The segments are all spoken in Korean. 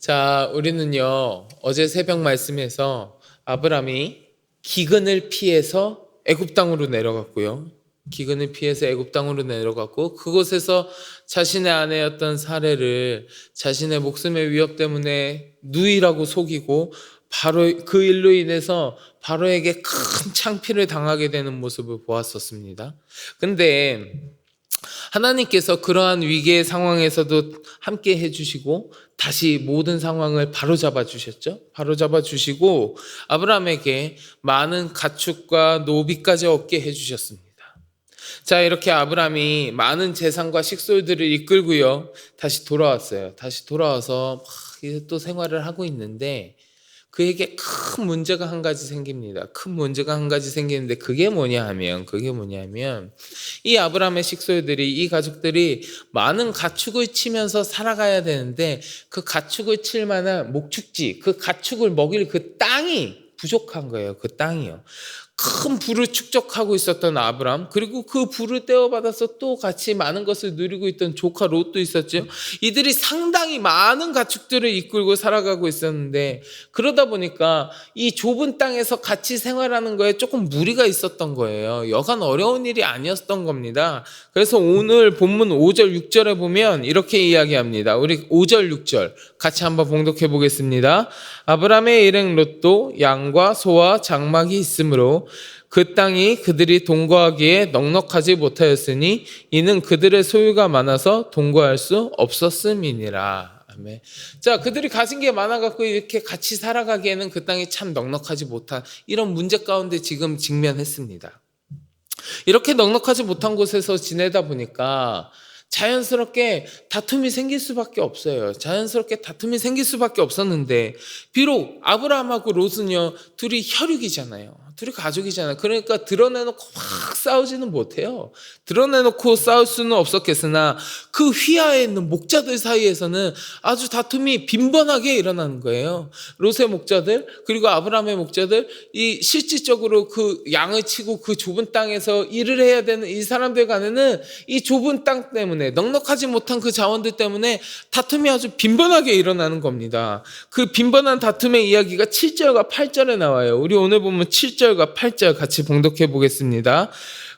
자, 우리는요, 어제 새벽 말씀에서 아브람이 기근을 피해서 애굽 땅으로 내려갔고요. 기근을 피해서 애굽 땅으로 내려갔고, 그곳에서 자신의 아내였던 사례를 자신의 목숨의 위협 때문에 누이라고 속이고, 바로 그 일로 인해서 바로에게 큰 창피를 당하게 되는 모습을 보았었습니다. 근데 하나님께서 그러한 위기의 상황에서도 함께 해주시고 다시 모든 상황을 바로잡아 주셨죠. 바로잡아 주시고 아브라함에게 많은 가축과 노비까지 얻게 해주셨습니다. 자, 이렇게 아브라함이 많은 재산과 식솔들을 이끌고요, 다시 돌아왔어요. 다시 돌아와서 이제 또 생활을 하고 있는데 그에게 큰 문제가 한 가지 생깁니다. 큰 문제가 한 가지 생기는데 그게 뭐냐면 이 아브라함의 식솔들이, 이 가족들이 많은 가축을 치면서 살아가야 되는데 그 가축을 칠 만한 목축지, 그 가축을 먹일 그 땅이 부족한 거예요. 그 땅이요. 큰 부를 축적하고 있었던 아브람, 그리고 그 부를 떼어받아서 또 같이 많은 것을 누리고 있던 조카 롯도 있었죠. 이들이 상당히 많은 가축들을 이끌고 살아가고 있었는데 그러다 보니까 이 좁은 땅에서 같이 생활하는 거에 조금 무리가 있었던 거예요. 여간 어려운 일이 아니었던 겁니다. 그래서 오늘 본문 5절 6절에 보면 이렇게 이야기합니다. 우리 5절 6절 같이 한번 봉독해 보겠습니다. 아브람의 일행 롯도 양과 소와 장막이 있으므로 그 땅이 그들이 동거하기에 넉넉하지 못하였으니 이는 그들의 소유가 많아서 동거할 수 없었음이니라. 아멘. 자, 그들이 가진 게 많아갖고 이렇게 같이 살아가기에는 그 땅이 참 넉넉하지 못한 이런 문제 가운데 지금 직면했습니다. 이렇게 넉넉하지 못한 곳에서 지내다 보니까 자연스럽게 다툼이 생길 수밖에 없어요. 자연스럽게 다툼이 생길 수밖에 없었는데 비록 아브라함하고 롯은요, 둘이 혈육이잖아요. 둘이 가족이잖아요. 그러니까 드러내놓고 확 싸우지는 못해요. 드러내놓고 싸울 수는 없었겠으나 그 휘하에 있는 목자들 사이에서는 아주 다툼이 빈번하게 일어나는 거예요. 롯의 목자들 그리고 아브라함의 목자들, 이 실질적으로 그 양을 치고 그 좁은 땅에서 일을 해야 되는 이 사람들 간에는 이 좁은 땅 때문에, 넉넉하지 못한 그 자원들 때문에 다툼이 아주 빈번하게 일어나는 겁니다. 그 빈번한 다툼의 이야기가 7절과 8절에 나와요. 우리 오늘 보면 7절과 8절 같이 봉독해 보겠습니다.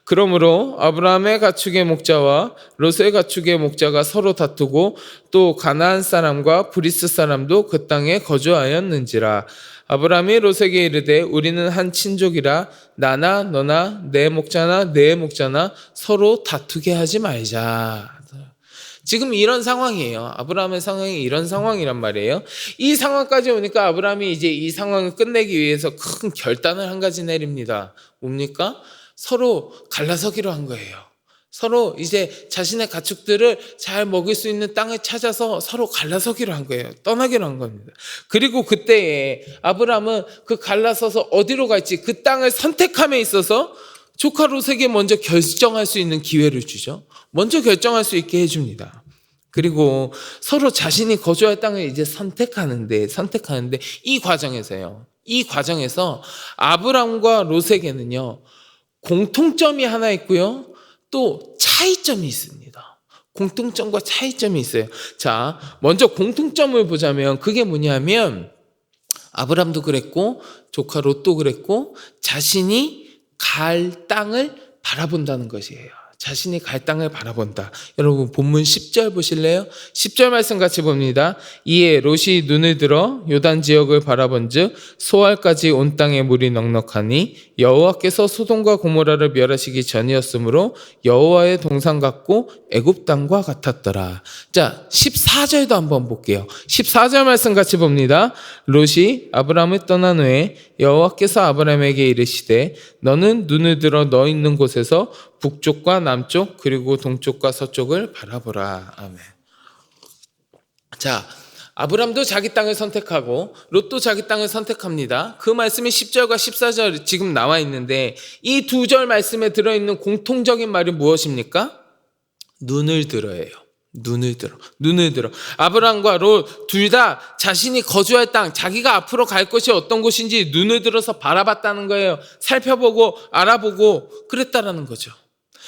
그러므로 아브라함의 가축의 목자와 롯의 가축의 목자가 서로 다투고 또 가나안 사람과 브리스 사람도 그 땅에 거주하였는지라. 아브라함이 롯에게 이르되 우리는 한 친족이라 나나 너나 내 목자나 내 목자나 서로 다투게 하지 말자. 지금 이런 상황이에요. 아브라함의 상황이 이런 상황이란 말이에요. 이 상황까지 오니까 아브라함이 이제 이 상황을 끝내기 위해서 큰 결단을 한 가지 내립니다. 뭡니까? 서로 갈라서기로 한 거예요. 서로 이제 자신의 가축들을 잘 먹을 수 있는 땅을 찾아서 서로 갈라서기로 한 거예요. 떠나기로 한 겁니다. 그리고 그때에 아브라함은 그 갈라서서 어디로 갈지 그 땅을 선택함에 있어서 조카 롯에게 먼저 결정할 수 있는 기회를 주죠. 먼저 결정할 수 있게 해줍니다. 그리고 서로 자신이 거주할 땅을 이제 선택하는데 이 과정에서 아브람과 롯에게는요, 공통점이 하나 있고요, 또 차이점이 있습니다. 공통점과 차이점이 있어요. 자, 먼저 공통점을 보자면 그게 뭐냐면 아브람도 그랬고 조카 롯도 그랬고 자신이 갈 땅을 바라본다는 것이에요. 자신이 갈 땅을 바라본다. 여러분 본문 10절 보실래요? 10절 말씀 같이 봅니다. 이에 롯이 눈을 들어 요단 지역을 바라본즉 소알까지 온 땅에 물이 넉넉하니 여호와께서 소돔과 고모라를 멸하시기 전이었으므로 여호와의 동산 같고 애굽 땅과 같았더라. 자, 14절도 한번 볼게요. 14절 말씀 같이 봅니다. 롯이 아브람을 떠난 후에 여호와께서 아브람에게 이르시되 너는 눈을 들어 너 있는 곳에서 북쪽과 남쪽 그리고 동쪽과 서쪽을 바라보라. 아멘. 자, 아브람도 자기 땅을 선택하고 롯도 자기 땅을 선택합니다. 그 말씀이 10절과 14절 지금 나와 있는데 이 두 절 말씀에 들어있는 공통적인 말이 무엇입니까? 눈을 들어예요. 눈을 들어. 아브람과 롯 둘 다 자신이 거주할 땅, 자기가 앞으로 갈 곳이 어떤 곳인지 눈을 들어서 바라봤다는 거예요. 살펴보고 알아보고 그랬다라는 거죠.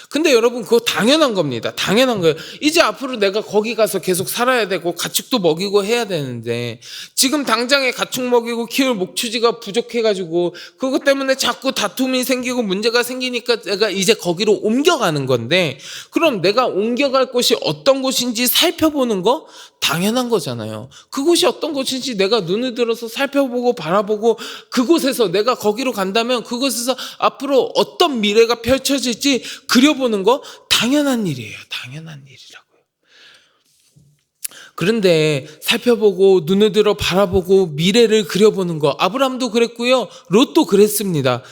근데 여러분 그거 당연한 겁니다. 당연한 거예요. 이제 앞으로 내가 거기 가서 계속 살아야 되고 가축도 먹이고 해야 되는데 지금 당장에 가축 먹이고 키울 목축지가 부족해가지고 그것 때문에 자꾸 다툼이 생기고 문제가 생기니까 내가 이제 거기로 옮겨가는 건데 그럼 내가 옮겨갈 곳이 어떤 곳인지 살펴보는 거 당연한 거잖아요. 그곳이 어떤 곳인지 내가 눈을 들어서 살펴보고 바라보고 그곳에서 내가 거기로 간다면 그곳에서 앞으로 어떤 미래가 펼쳐질지 그려보는 거 당연한 일이에요. 당연한 일이라고요. 그런데 살펴보고 눈을 들어 바라보고 미래를 그려보는 거 아브라함도 그랬고요. 롯도 그랬습니다.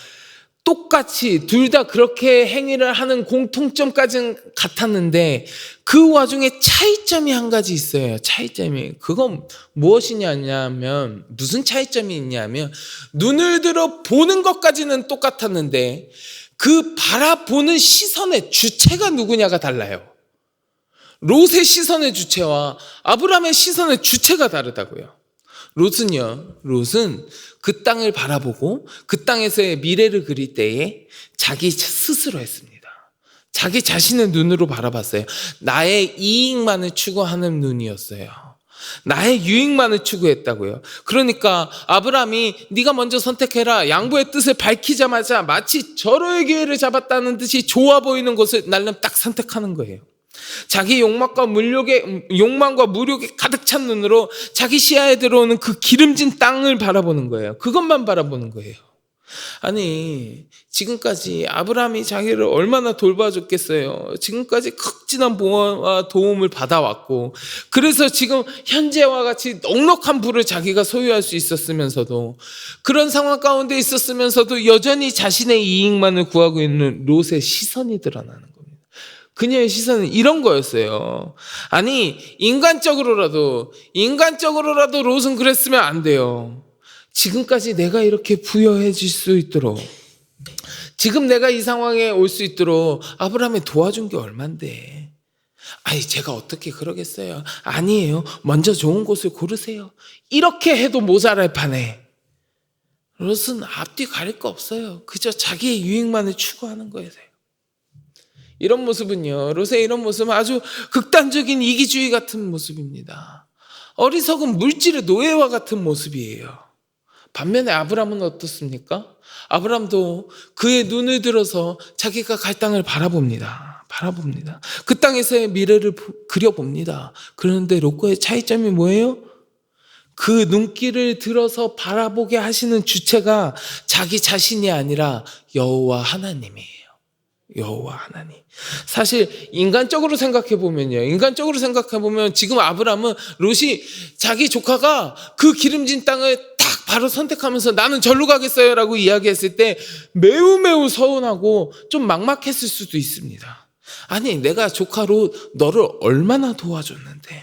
똑같이 둘 다 그렇게 행위를 하는 공통점까지는 같았는데 그 와중에 차이점이 한 가지 있어요. 차이점이. 그건 무엇이냐면 무슨 차이점이 있냐면 눈을 들어 보는 것까지는 똑같았는데 그 바라보는 시선의 주체가 누구냐가 달라요. 롯의 시선의 주체와 아브라함의 시선의 주체가 다르다고요. 롯은 그 땅을 바라보고 그 땅에서의 미래를 그릴 때에 자기 스스로 했습니다. 자기 자신의 눈으로 바라봤어요. 나의 이익만을 추구하는 눈이었어요. 나의 유익만을 추구했다고요. 그러니까 아브라함이 네가 먼저 선택해라. 양보의 뜻을 밝히자마자 마치 절호의 기회를 잡았다는 듯이 좋아 보이는 것을 날름 딱 선택하는 거예요. 자기 욕망과 무력에 가득 찬 눈으로 자기 시야에 들어오는 그 기름진 땅을 바라보는 거예요. 그것만 바라보는 거예요. 아니 지금까지 아브라함이 자기를 얼마나 돌봐줬겠어요. 지금까지 극진한 보호와 도움을 받아왔고 그래서 지금 현재와 같이 넉넉한 부를 자기가 소유할 수 있었으면서도 그런 상황 가운데 있었으면서도 여전히 자신의 이익만을 구하고 있는 롯의 시선이 드러나는 거예요. 그녀의 시선은 이런 거였어요. 아니 인간적으로라도 롯은 그랬으면 안 돼요. 지금까지 내가 이렇게 부여해질 수 있도록 지금 내가 이 상황에 올 수 있도록 아브라함이 도와준 게 얼만데 아니 제가 어떻게 그러겠어요. 아니에요. 먼저 좋은 곳을 고르세요. 이렇게 해도 모자랄 판에 롯은 앞뒤 가릴 거 없어요. 그저 자기의 유익만을 추구하는 거예요. 이런 모습은요, 롯의 이런 모습은 아주 극단적인 이기주의 같은 모습입니다. 어리석은 물질의 노예와 같은 모습이에요. 반면에 아브라함은 어떻습니까? 아브라함도 그의 눈을 들어서 자기가 갈 땅을 바라봅니다. 그 땅에서의 미래를 그려봅니다. 그런데 롯과의 차이점이 뭐예요? 그 눈길을 들어서 바라보게 하시는 주체가 자기 자신이 아니라 여호와 하나님이에요. 여호와 하나님. 사실 인간적으로 생각해 보면 지금 아브라함은 롯이 자기 조카가 그 기름진 땅을 딱 바로 선택하면서 나는 절로 가겠어요라고 이야기했을 때 매우 서운하고 좀 막막했을 수도 있습니다. 아니 내가 조카 롯 너를 얼마나 도와줬는데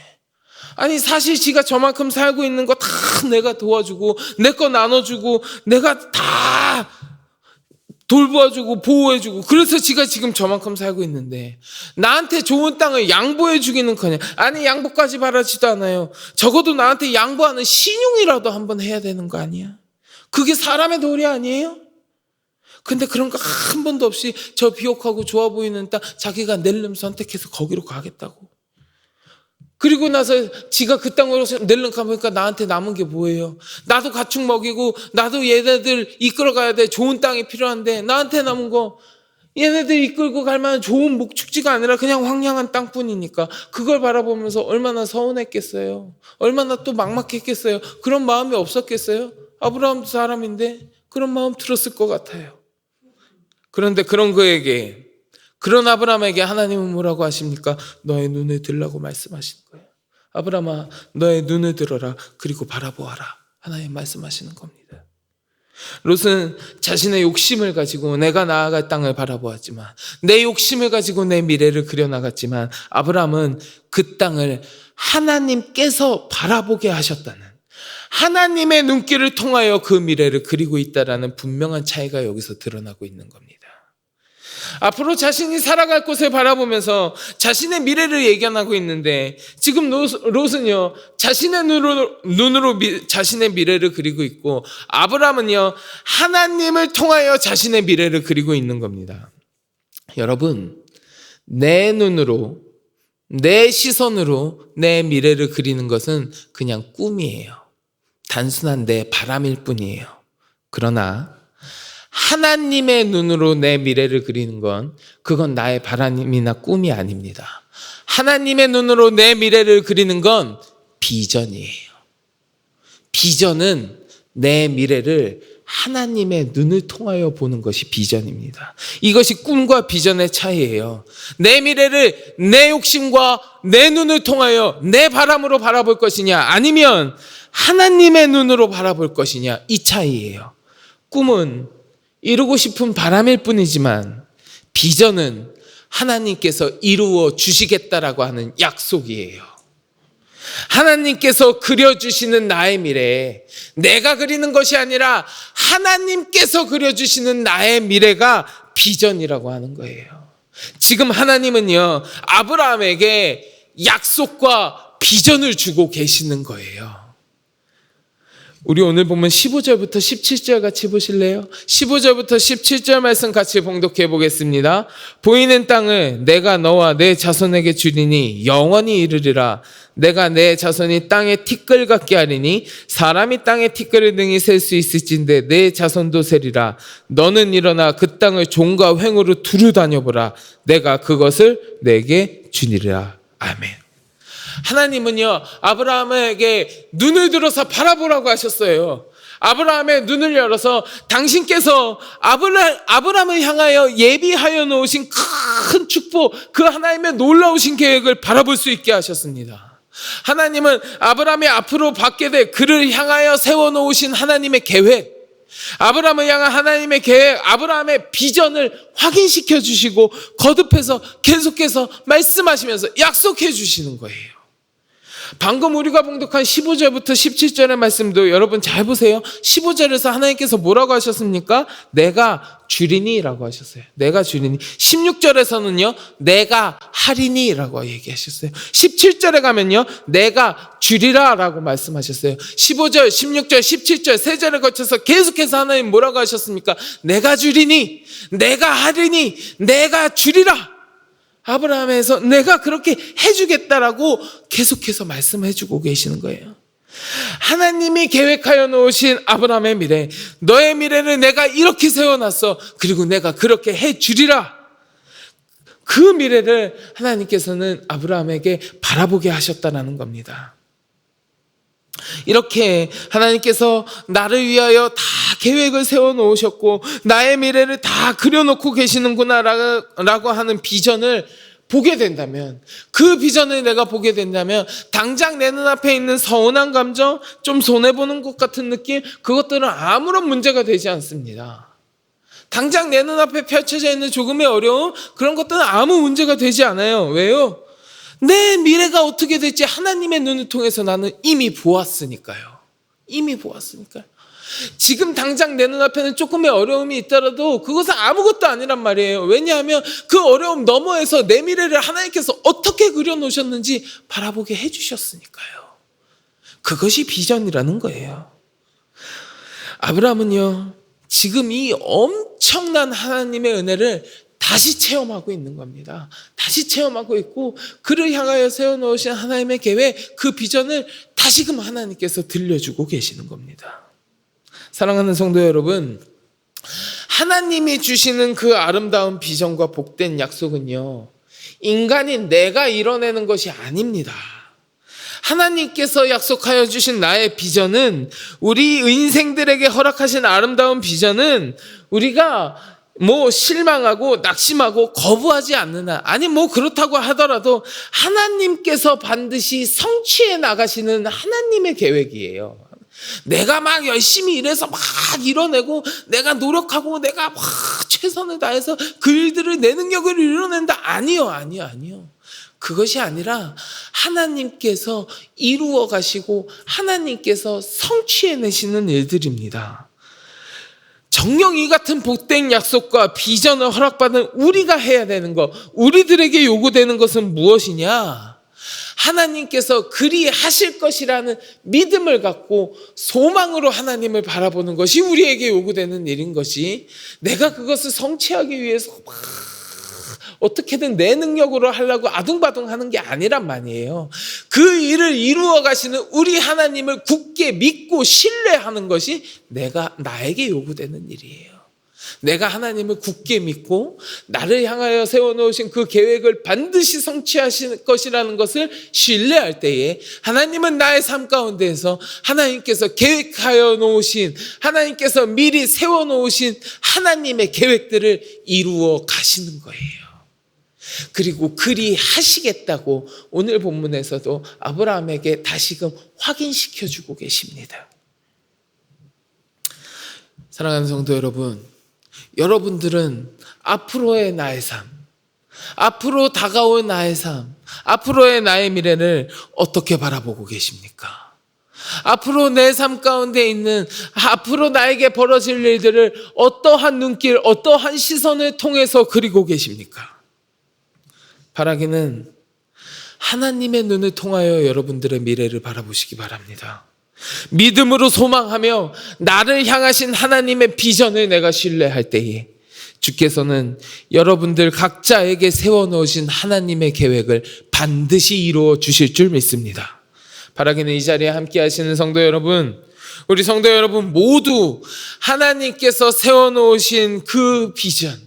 아니 사실 지가 저만큼 살고 있는 거 다 내가 도와주고 내 거 나눠주고 내가 다 돌보아주고 보호해주고 그래서 지가 지금 저만큼 살고 있는데 나한테 좋은 땅을 양보해주기는 커녕 아니 양보까지 바라지도 않아요. 적어도 나한테 양보하는 신용이라도 한번 해야 되는 거 아니야? 그게 사람의 도리 아니에요? 근데 그런 거 한 번도 없이 저 비옥하고 좋아 보이는 땅 자기가 낼름 선택해서 거기로 가겠다고. 그리고 나서 지가 그 땅으로 낼름 가보니까 나한테 남은 게 뭐예요? 나도 가축 먹이고 나도 얘네들 이끌어가야 돼. 좋은 땅이 필요한데 나한테 남은 거 얘네들 이끌고 갈 만한 좋은 목축지가 아니라 그냥 황량한 땅뿐이니까 그걸 바라보면서 얼마나 서운했겠어요. 얼마나 또 막막했겠어요. 그런 마음이 없었겠어요? 아브라함도 사람인데 그런 마음 들었을 것 같아요. 그런데 그런 아브라함에게 하나님은 뭐라고 하십니까? 너의 눈을 들라고 말씀하시는 거예요. 아브라함아 너의 눈을 들어라 그리고 바라보아라. 하나님 말씀하시는 겁니다. 롯은 자신의 욕심을 가지고 내가 나아갈 땅을 바라보았지만 내 욕심을 가지고 내 미래를 그려나갔지만 아브라함은 그 땅을 하나님께서 바라보게 하셨다는 하나님의 눈길을 통하여 그 미래를 그리고 있다는 분명한 차이가 여기서 드러나고 있는 겁니다. 앞으로 자신이 살아갈 곳을 바라보면서 자신의 미래를 예견하고 있는데 지금 롯은요 자신의 눈으로 자신의 미래를 그리고 있고 아브라함은요 하나님을 통하여 자신의 미래를 그리고 있는 겁니다. 여러분 내 눈으로, 내 시선으로 내 미래를 그리는 것은 그냥 꿈이에요. 단순한 내 바람일 뿐이에요. 그러나 하나님의 눈으로 내 미래를 그리는 건 그건 나의 바람이나 꿈이 아닙니다. 하나님의 눈으로 내 미래를 그리는 건 비전이에요. 비전은 내 미래를 하나님의 눈을 통하여 보는 것이 비전입니다. 이것이 꿈과 비전의 차이예요. 내 미래를 내 욕심과 내 눈을 통하여 내 바람으로 바라볼 것이냐, 아니면 하나님의 눈으로 바라볼 것이냐, 이 차이예요. 꿈은 이루고 싶은 바람일 뿐이지만 비전은 하나님께서 이루어 주시겠다라고 하는 약속이에요. 하나님께서 그려주시는 나의 미래, 내가 그리는 것이 아니라 하나님께서 그려주시는 나의 미래가 비전이라고 하는 거예요. 지금 하나님은요, 아브라함에게 약속과 비전을 주고 계시는 거예요. 우리 오늘 보면 15절부터 17절 같이 보실래요? 15절부터 17절 말씀 같이 봉독해 보겠습니다. 보이는 땅을 내가 너와 내 자손에게 주리니 영원히 이르리라. 내가 내 자손이 땅에 티끌 같게 하리니 사람이 땅에 티끌을 능히 셀 수 있을진데 내 자손도 세리라. 너는 일어나 그 땅을 종과 횡으로 두루 다녀보라. 내가 그것을 내게 주리라. 아멘. 하나님은요, 아브라함에게 눈을 들어서 바라보라고 하셨어요. 아브라함의 눈을 열어서 당신께서 아브라함을 향하여 예비하여 놓으신 큰 축복, 그 하나님의 놀라우신 계획을 바라볼 수 있게 하셨습니다. 하나님은 아브라함이 앞으로 받게 될 그를 향하여 세워놓으신 하나님의 계획, 아브라함을 향한 하나님의 계획, 아브라함의 비전을 확인시켜 주시고 거듭해서 계속해서 말씀하시면서 약속해 주시는 거예요. 방금 우리가 봉독한 15절부터 17절의 말씀도 여러분 잘 보세요. 15절에서 하나님께서 뭐라고 하셨습니까? 내가 주리니 라고 하셨어요. 내가 주리니. 16절에서는요, 내가 하리니 라고 얘기하셨어요. 17절에 가면요, 내가 주리라 라고 말씀하셨어요. 15절, 16절, 17절 세 절에 거쳐서 계속해서 하나님 뭐라고 하셨습니까? 내가 주리니, 내가 하리니, 내가 주리라. 아브라함에서 내가 그렇게 해주겠다라고 계속해서 말씀해주고 계시는 거예요. 하나님이 계획하여 놓으신 아브라함의 미래, 너의 미래를 내가 이렇게 세워놨어. 그리고 내가 그렇게 해주리라. 그 미래를 하나님께서는 아브라함에게 바라보게 하셨다는 겁니다. 이렇게 하나님께서 나를 위하여 다 계획을 세워놓으셨고 나의 미래를 다 그려놓고 계시는구나라고 하는 비전을 보게 된다면, 그 비전을 내가 보게 된다면 당장 내 눈앞에 있는 서운한 감정, 좀 손해보는 것 같은 느낌, 그것들은 아무런 문제가 되지 않습니다. 당장 내 눈앞에 펼쳐져 있는 조금의 어려움, 그런 것들은 아무 문제가 되지 않아요. 왜요? 내 미래가 어떻게 될지 하나님의 눈을 통해서 나는 이미 보았으니까요. 이미 보았으니까요. 지금 당장 내 눈앞에는 조금의 어려움이 있더라도 그것은 아무것도 아니란 말이에요. 왜냐하면 그 어려움 너머에서 내 미래를 하나님께서 어떻게 그려놓으셨는지 바라보게 해주셨으니까요. 그것이 비전이라는 거예요. 아브라함은요, 지금 이 엄청난 하나님의 은혜를 다시 체험하고 있는 겁니다. 다시 체험하고 있고 그를 향하여 세워놓으신 하나님의 계획, 그 비전을 다시금 하나님께서 들려주고 계시는 겁니다. 사랑하는 성도 여러분, 하나님이 주시는 그 아름다운 비전과 복된 약속은요, 인간인 내가 이뤄내는 것이 아닙니다. 하나님께서 약속하여 주신 나의 비전은, 우리 인생들에게 허락하신 아름다운 비전은 우리가 실망하고 낙심하고 거부하지 않는 한, 아니 그렇다고 하더라도 하나님께서 반드시 성취해 나가시는 하나님의 계획이에요. 내가 막 열심히 일해서 막 이뤄내고 내가 노력하고 내가 막 최선을 다해서 그 일들을 내 능력을 이뤄낸다. 아니요. 그것이 아니라 하나님께서 이루어 가시고 하나님께서 성취해내시는 일들입니다. 정녕 이 같은 복된 약속과 비전을 허락받은 우리가 해야 되는 것, 우리들에게 요구되는 것은 무엇이냐? 하나님께서 그리 하실 것이라는 믿음을 갖고 소망으로 하나님을 바라보는 것이 우리에게 요구되는 일인 것이, 내가 그것을 성취하기 위해서 막 어떻게든 내 능력으로 하려고 아둥바둥 하는 게 아니란 말이에요. 그 일을 이루어 가시는 우리 하나님을 굳게 믿고 신뢰하는 것이 나에게 요구되는 일이에요. 내가 하나님을 굳게 믿고 나를 향하여 세워놓으신 그 계획을 반드시 성취하실 것이라는 것을 신뢰할 때에 하나님은 나의 삶 가운데에서 하나님께서 계획하여 놓으신, 하나님께서 미리 세워놓으신 하나님의 계획들을 이루어 가시는 거예요. 그리고 그리 하시겠다고 오늘 본문에서도 아브라함에게 다시금 확인시켜주고 계십니다. 사랑하는 성도 여러분, 여러분들은 앞으로의 나의 삶, 앞으로 다가올 나의 삶, 앞으로의 나의 미래를 어떻게 바라보고 계십니까? 앞으로 내 삶 가운데 있는, 앞으로 나에게 벌어질 일들을 어떠한 눈길, 어떠한 시선을 통해서 그리고 계십니까? 바라기는 하나님의 눈을 통하여 여러분들의 미래를 바라보시기 바랍니다. 믿음으로 소망하며 나를 향하신 하나님의 비전을 내가 신뢰할 때에 주께서는 여러분들 각자에게 세워놓으신 하나님의 계획을 반드시 이루어 주실 줄 믿습니다. 바라기는 이 자리에 함께 하시는 성도 여러분, 우리 성도 여러분 모두 하나님께서 세워놓으신 그 비전,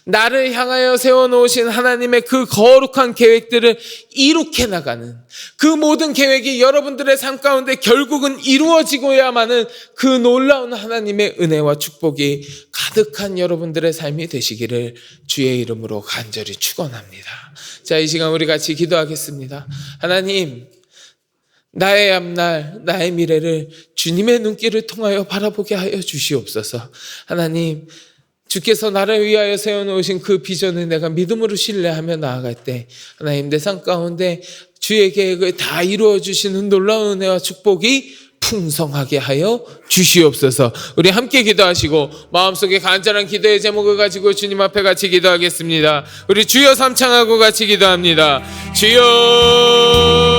나를 향하여 세워놓으신 하나님의 그 거룩한 계획들을 이룩해 나가는 그 모든 계획이 여러분들의 삶 가운데 결국은 이루어지고야만은 그 놀라운 하나님의 은혜와 축복이 가득한 여러분들의 삶이 되시기를 주의 이름으로 간절히 축원합니다. 자, 이 시간 우리 같이 기도하겠습니다. 하나님, 나의 앞날, 나의 미래를 주님의 눈길을 통하여 바라보게 하여 주시옵소서. 하나님, 주께서 나를 위하여 세워놓으신 그 비전을 내가 믿음으로 신뢰하며 나아갈 때 하나님, 내 삶 가운데 주의 계획을 다 이루어 주시는 놀라운 은혜와 축복이 풍성하게 하여 주시옵소서. 우리 함께 기도하시고 마음속에 간절한 기도의 제목을 가지고 주님 앞에 같이 기도하겠습니다. 우리 주여 삼창하고 같이 기도합니다. 주여